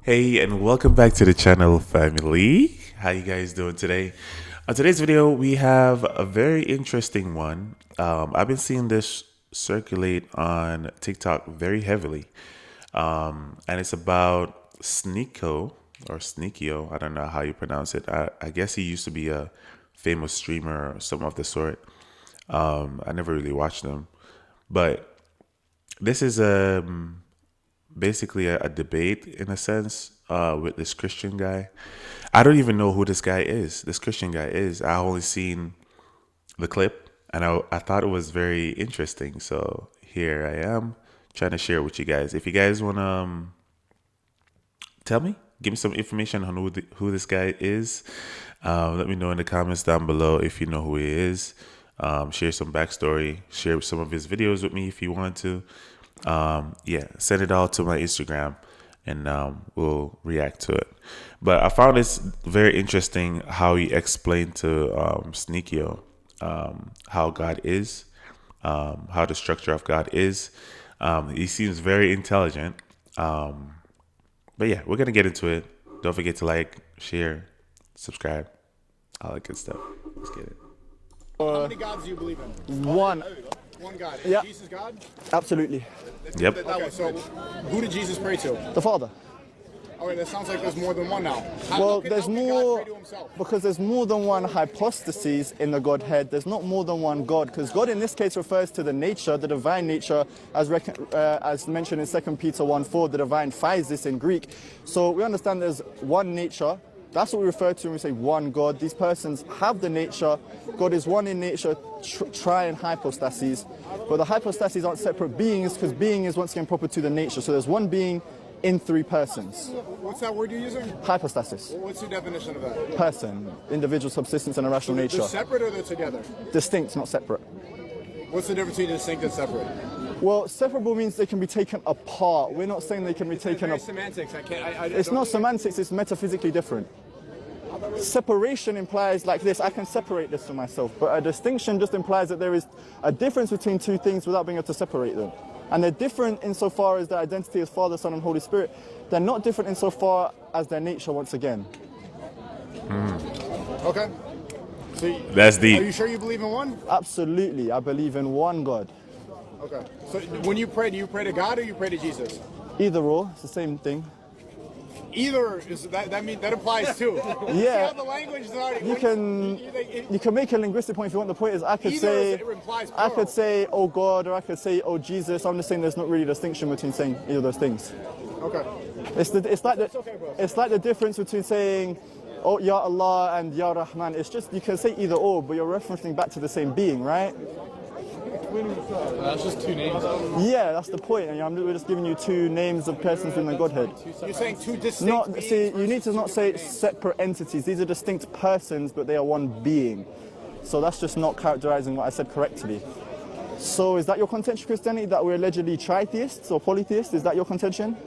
Hey, and welcome back to the channel, family. How you guys doing today? On today's video, we have a very interesting one. I've been seeing this circulate on TikTok very heavily, and it's about Sneako or Sneakio. I don't know how you pronounce it. I guess he used to be a famous streamer or something of the sort. I never really watched him, but this is basically a debate in a sense with this Christian guy. I don't even know who this guy is. This Christian guy is. I only seen the clip and I thought it was very interesting. So here I am trying to share with you guys. If you guys want to tell me, give me some information on who this guy is. Let me know in the comments down below if you know who he is. Share some backstory. Share some of his videos with me if you want to. Send it all to my Instagram and we'll react to it. But I found this very interesting how he explained to Sneakio how God is, how the structure of God is. He seems very intelligent. But yeah, we're gonna get into it. Don't forget to like, share, subscribe, all that good stuff. Let's get it. How many gods do you believe in? One. One God. Yeah. Jesus is God? Absolutely. Yep. Okay, so who did Jesus pray to? The Father. Okay, that sounds like there's more than one now. Well, how there's can more, God pray to himself? because there's more than one hypostases in the Godhead. There's not more than one God, because God in this case refers to the nature, the divine nature, as mentioned in 2 Peter 1:4, the divine physis in Greek. So we understand there's one nature. That's what we refer to when we say one God. These persons have the nature. God is one in nature, tri and hypostases. But the hypostases aren't separate beings, because being is once again proper to the nature. So there's one being in three persons. What's that word you're using? Hypostasis. What's the definition of that? Person, individual subsistence and a rational nature. They're separate or they're together? Distinct, not separate. What's the difference between distinct and separate? Well, separable means they can be taken apart. We're not saying they can be taken apart. Semantics. It's not semantics, it's metaphysically different. Separation implies like this, I can separate this from myself, but a distinction just implies that there is a difference between two things without being able to separate them. And they're different insofar as their identity as Father, Son, and Holy Spirit. They're not different insofar as their nature, once again. Okay. So That's deep. Are you sure you believe in one? Absolutely, I believe in one God. Okay. So when you pray, do you pray to God or you pray to Jesus? Either or, it's the same thing. Either is that applies too. Yeah. See how the language is already. You can make a linguistic point if you want. The point is, I could say, oh God, or I could say, oh Jesus. I'm just saying there's not really a distinction between saying either of those things. Okay. It's like the difference between saying, oh Ya Allah and Ya Rahman. It's just you can say either or, but you're referencing back to the same being, right? That's just two names. Yeah, that's the point. And we're just giving you two names of persons in the Godhead. You're saying two distinct beings. See, you need to not say separate entities. These are distinct persons, but they are one being. So that's just not characterizing what I said correctly. So is that your contention, Christianity, that we're allegedly tritheists or polytheists? Is that your contention?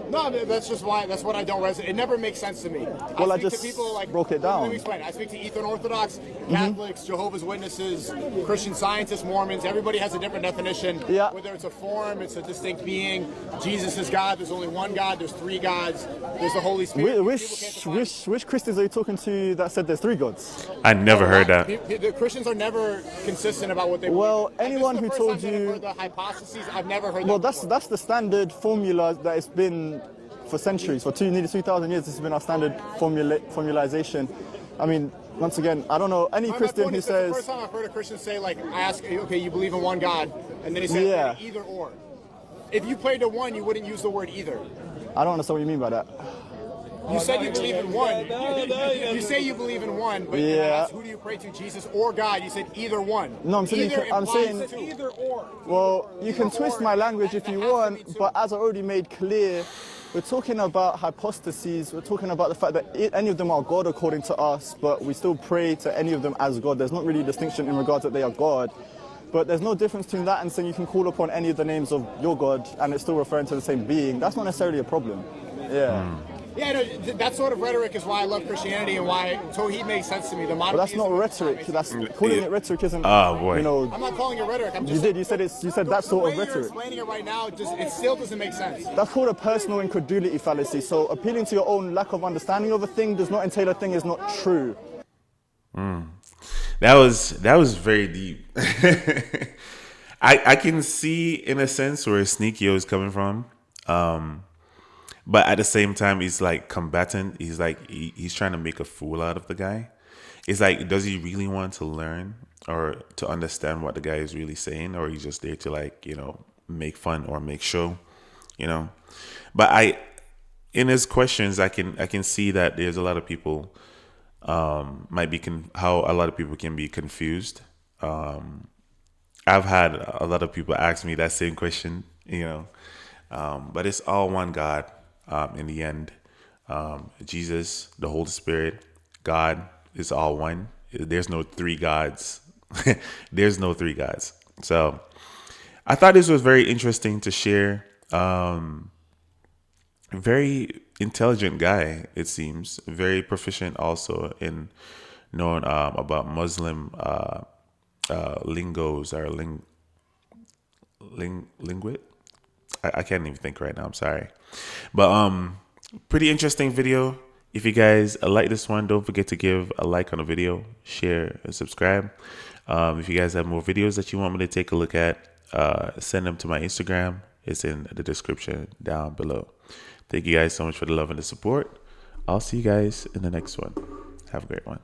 No, that's just why. That's what I don't resonate. It never makes sense to me. Well, I just speak to people like, broke it down. Let me explain. I speak to Eastern Orthodox, Catholics, Jehovah's Witnesses, Christian Scientists, Mormons. Everybody has a different definition. Yeah. Whether it's a form, it's a distinct being. Jesus is God. There's only one God. There's three gods. There's the Holy Spirit. Which Christians are you talking to that said there's three gods? I never heard that. The Christians are never consistent about what they believe. Well, anyone who told you... I've heard the hypotheses. I've never heard. Well, that's the standard formula that it's been for centuries, for nearly 2,000 years. This has been our standard formalization. I mean, once again, I don't know any Christian who says... The first time I've heard a Christian say, like, I ask, okay, you believe in one God, and then he said either or. If you prayed to one, you wouldn't use the word either. I don't understand what you mean by that. You said you believe in one. You say you believe in one, but you asked, who do you pray to, Jesus or God? You said either one. No, I'm saying either or. Well, you can twist my language if you want, but as I already made clear, we're talking about hypostases. We're talking about the fact that any of them are God according to us, but we still pray to any of them as God. There's not really a distinction in regards that they are God. But there's no difference between that and saying you can call upon any of the names of your God and it's still referring to the same being. That's not necessarily a problem. Yeah. Yeah, no, that sort of rhetoric is why I love Christianity and why Tawhid makes sense to me. The But that's not rhetoric. That's calling it rhetoric isn't. Oh boy. You know, I'm not calling it rhetoric. I'm just you did. You said it's. You said that sort of the way you're rhetoric. explaining it right now, it still doesn't make sense. That's called a personal incredulity fallacy. So appealing to your own lack of understanding of a thing does not entail a thing is not true. That was very deep. I can see in a sense where Sneako is coming from. But at the same time, he's like combatant. He's like he's trying to make a fool out of the guy. It's like, does he really want to learn or to understand what the guy is really saying, or he's just there to like, you know, make fun or make show, you know? But in his questions, I can see that there's a lot of people might be how a lot of people can be confused. I've had a lot of people ask me that same question, you know, but it's all one God. In the end, Jesus, the Holy Spirit, God is all one. There's no three gods. There's no three gods. So I thought this was very interesting to share. Very intelligent guy, it seems. Very proficient also in knowing about Muslim lingos or linguit. I can't even think right now. I'm sorry. But pretty interesting video. If you guys like this one, don't forget to give a like on the video, share, and subscribe. If you guys have more videos that you want me to take a look at, send them to my Instagram. It's in the description down below. Thank you guys so much for the love and the support. I'll see you guys in the next one. Have a great one.